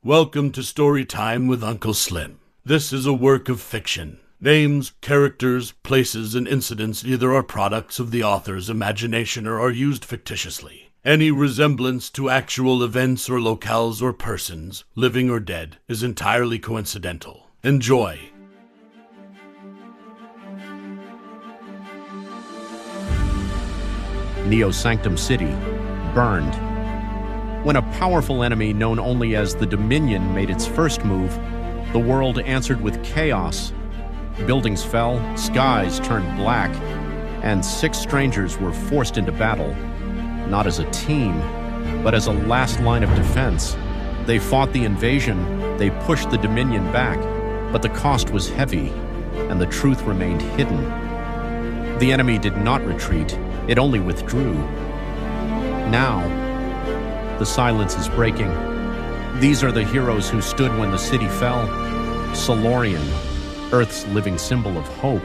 Welcome to Story Time with Uncle Slim. This is a work of fiction. Names, characters, places, and incidents either are products of the author's imagination or are used fictitiously. Any resemblance to actual events or locales or persons, living or dead, is entirely coincidental. Enjoy. Neo-Sanctum City, burned. When a powerful enemy known only as the Dominion made its first move, the world answered with chaos. Buildings fell, skies turned black, and 6 strangers were forced into battle, not as a team, but as a last line of defense. They fought the invasion, they pushed the Dominion back, but the cost was heavy, and the truth remained hidden. The enemy did not retreat, it only withdrew. Now, the silence is breaking. These are the heroes who stood when the city fell. Solorian, Earth's living symbol of hope.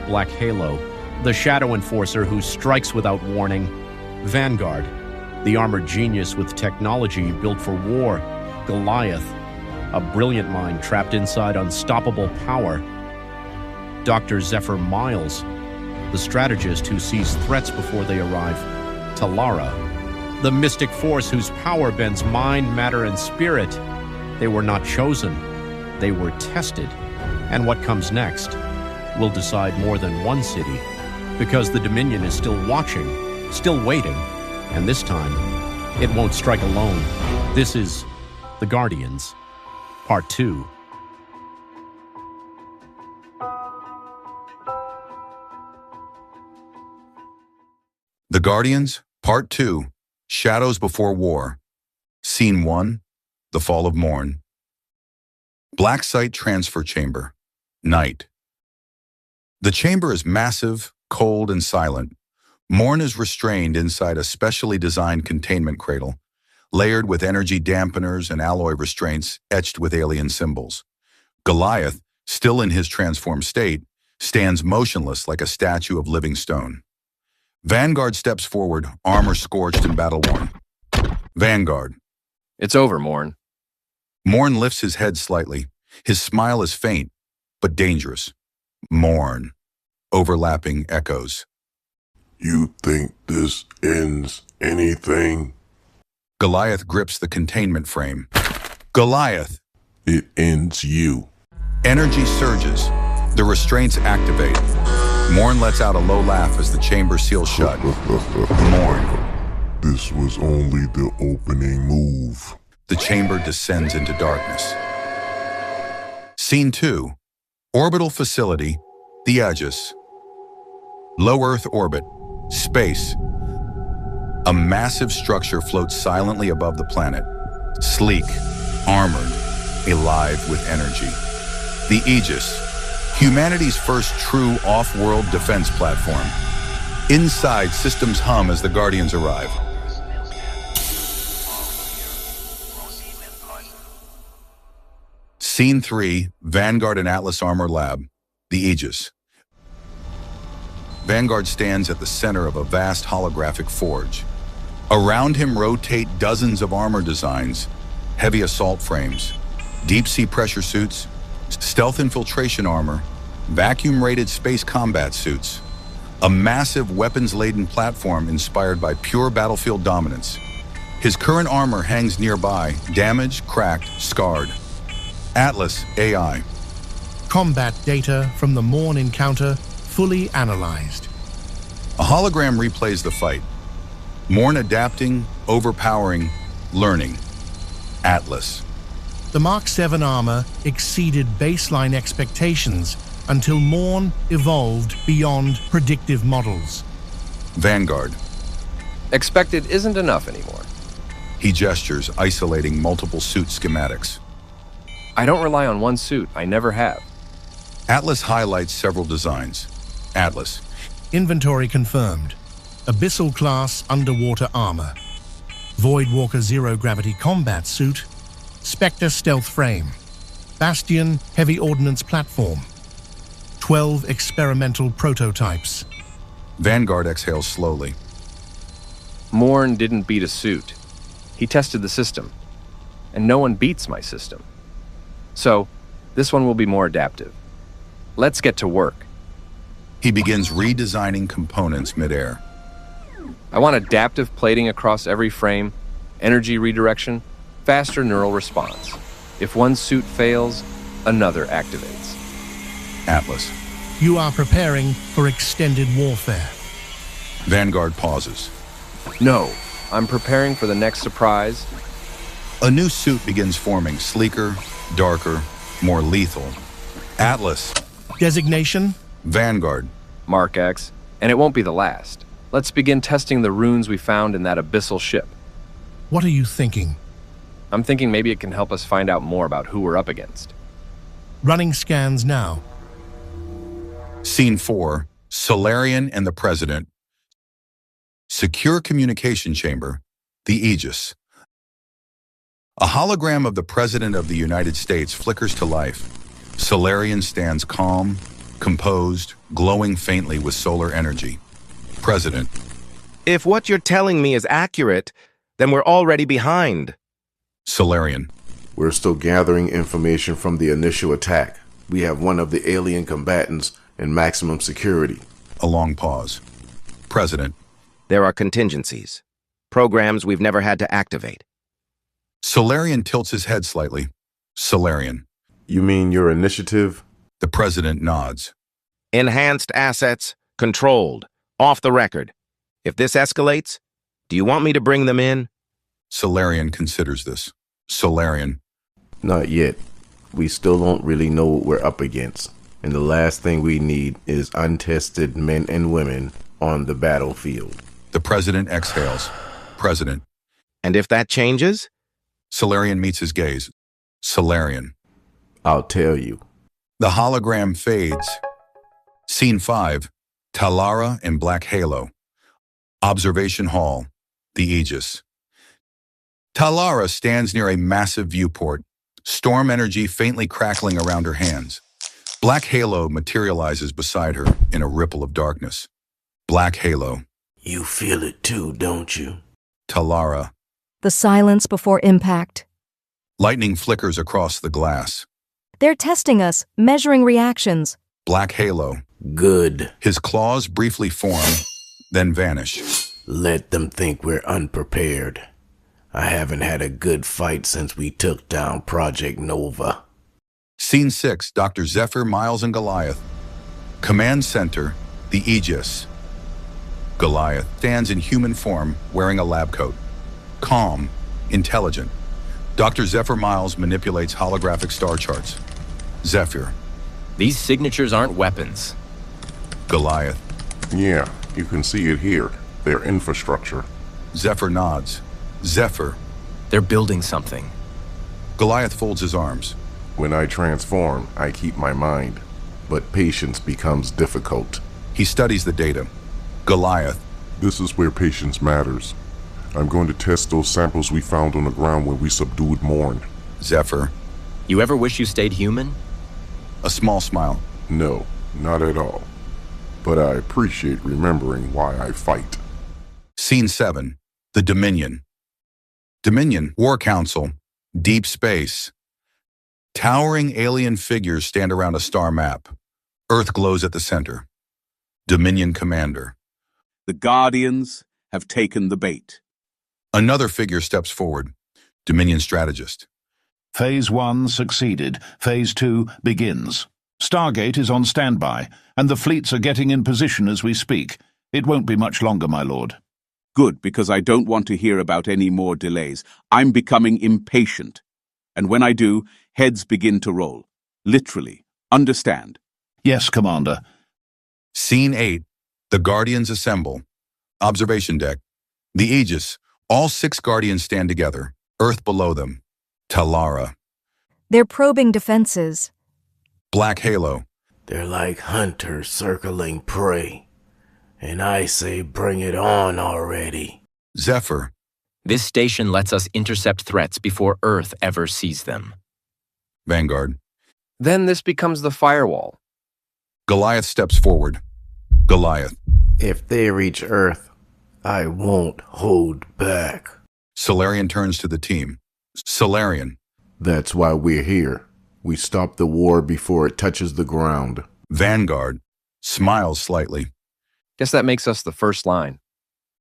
Black Halo, the shadow enforcer who strikes without warning. Vanguard, the armored genius with technology built for war. Goliath, a brilliant mind trapped inside unstoppable power. Dr. Zephyr Miles, the strategist who sees threats before they arrive. Tahlara, the mystic force whose power bends mind, matter, and spirit. They were not chosen. They were tested. And what comes next will decide more than one city, because the Dominion is still watching, still waiting, and this time, it won't strike alone. This is The Guardians, Part 2. The Guardians, Part 2, Shadows Before War. Scene 1, The Fall of Morn. Black Site Transfer Chamber. Night. The chamber is massive, cold, and silent. Morn is restrained inside a specially designed containment cradle, layered with energy dampeners and alloy restraints etched with alien symbols. Goliath, still in his transformed state, stands motionless like a statue of living stone. Vanguard steps forward, armor scorched and battle-worn. Vanguard. It's over, Morn. Morn lifts his head slightly. His smile is faint, but dangerous. Morn. Overlapping echoes. You think this ends anything? Goliath grips the containment frame. Goliath. It ends you. Energy surges. The restraints activate. Morn lets out a low laugh as the chamber seals shut. Morn. This was only the opening move. The chamber descends into darkness. Scene 2. Orbital Facility, the Aegis. Low Earth orbit. Space. A massive structure floats silently above the planet. Sleek, armored, alive with energy. The Aegis. Humanity's first true off-world defense platform. Inside, systems hum as the Guardians arrive. Scene 3, Vanguard and Atlas Armor Lab, the Aegis. Vanguard stands at the center of a vast holographic forge. Around him rotate dozens of armor designs, heavy assault frames, deep-sea pressure suits, stealth infiltration armor, vacuum-rated space combat suits, a massive weapons-laden platform inspired by pure battlefield dominance. His current armor hangs nearby, damaged, cracked, scarred. Atlas AI. Combat data from the Morn encounter fully analyzed. A hologram replays the fight. Morn adapting, overpowering, learning. Atlas. The Mark 7 armor exceeded baseline expectations until Morn evolved beyond predictive models. Vanguard. Expected isn't enough anymore. He gestures, isolating multiple suit schematics. I don't rely on one suit. I never have. Atlas highlights several designs. Atlas. Inventory confirmed. Abyssal class underwater armor. Voidwalker zero-gravity combat suit. Spectre stealth frame. Bastion heavy ordnance platform. 12 experimental prototypes. Vanguard exhales slowly. Morn didn't beat a suit. He tested the system. and no one beats my system. So, this one will be more adaptive. Let's get to work. He begins redesigning components midair. I want adaptive plating across every frame, energy redirection, faster neural response. If one suit fails, another activates. Atlas. You are preparing for extended warfare. Vanguard pauses. No, I'm preparing for the next surprise. A new suit begins forming, sleeker, darker, more lethal. Atlas. Designation? Vanguard. Mark X, and it won't be the last. Let's begin testing the runes we found in that abyssal ship. What are you thinking? I'm thinking maybe it can help us find out more about who we're up against. Running scans now. Scene 4. Solarian and the President. Secure communication chamber. The Aegis. A hologram of the President of the United States flickers to life. Solarian stands calm, composed, glowing faintly with solar energy. President. If what you're telling me is accurate, then we're already behind. Solarian. We're still gathering information from the initial attack. We have one of the alien combatants in maximum security. A long pause. President. There are contingencies. Programs we've never had to activate. Solarian tilts his head slightly. Solarian. You mean your initiative? The President nods. Enhanced assets, controlled, off the record. If this escalates, do you want me to bring them in? Solarian considers this. Solarian. Not yet. We still don't really know what we're up against. And the last thing we need is untested men and women on the battlefield. The President exhales. President. And if that changes? Solarian meets his gaze. Solarian. I'll tell you. The hologram fades. Scene 5. Tahlara in Black Halo. Observation Hall. The Aegis. Tahlara stands near a massive viewport, storm energy faintly crackling around her hands. Black Halo materializes beside her in a ripple of darkness. Black Halo. You feel it too, don't you? Tahlara. The silence before impact. Lightning flickers across the glass. They're testing us, measuring reactions. Black Halo. Good. His claws briefly form, then vanish. Let them think we're unprepared. I haven't had a good fight since we took down Project Nova. Scene 6. Dr. Zephyr Miles and Goliath. Command Center. The Aegis. Goliath stands in human form, wearing a lab coat. Calm, intelligent. Dr. Zephyr Miles manipulates holographic star charts. Zephyr. These signatures aren't weapons. Goliath. Yeah, you can see it here. Their infrastructure. Zephyr nods. Zephyr. They're building something. Goliath folds his arms. When I transform, I keep my mind. But patience becomes difficult. He studies the data. Goliath. This is where patience matters. I'm going to test those samples we found on the ground when we subdued Morn. Zephyr. You ever wish you stayed human? A small smile. No, not at all. But I appreciate remembering why I fight. Scene 7. The Dominion. Dominion, War Council, Deep Space. Towering alien figures stand around a star map. Earth glows at the center. Dominion Commander. The Guardians have taken the bait. Another figure steps forward. Dominion Strategist. Phase 1 succeeded. Phase 2 begins. Stargate is on standby, and the fleets are getting in position as we speak. It won't be much longer, my lord. Good, because I don't want to hear about any more delays. I'm becoming impatient. And when I do, heads begin to roll. Literally. Understand? Yes, Commander. Scene 8. The Guardians assemble. Observation deck. The Aegis. All 6 Guardians stand together. Earth below them. Tahlara. They're probing defenses. Black Halo. They're like hunters circling prey. And I say bring it on already. Zephyr. This station lets us intercept threats before Earth ever sees them. Vanguard. Then this becomes the firewall. Goliath steps forward. Goliath. If they reach Earth, I won't hold back. Solarian turns to the team. Solarian. That's why we're here. We stop the war before it touches the ground. Vanguard smiles slightly. Guess that makes us the first line.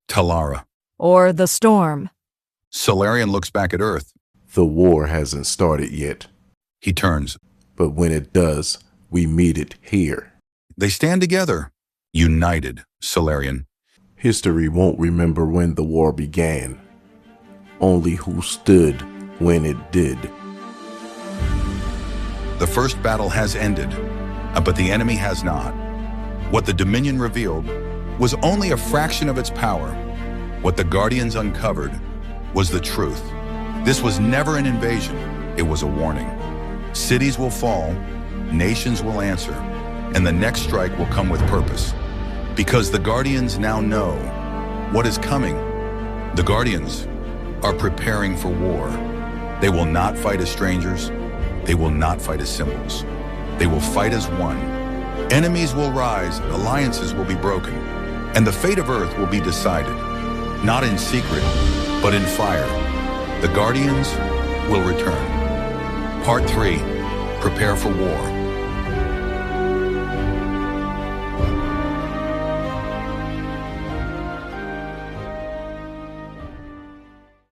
Tahlara. Or the storm. Solarian looks back at Earth. The war hasn't started yet. He turns. But when it does, we meet it here. They stand together, united, Solarian. History won't remember when the war began. Only who stood when it did. The first battle has ended, but the enemy has not. What the Dominion revealed was only a fraction of its power. What the Guardians uncovered was the truth. This was never an invasion, it was a warning. Cities will fall, nations will answer, and the next strike will come with purpose. Because the Guardians now know what is coming. The Guardians are preparing for war. They will not fight as strangers. They will not fight as symbols. They will fight as one. Enemies will rise, alliances will be broken, and the fate of Earth will be decided, not in secret, but in fire. The Guardians will return. Part 3, Prepare for War.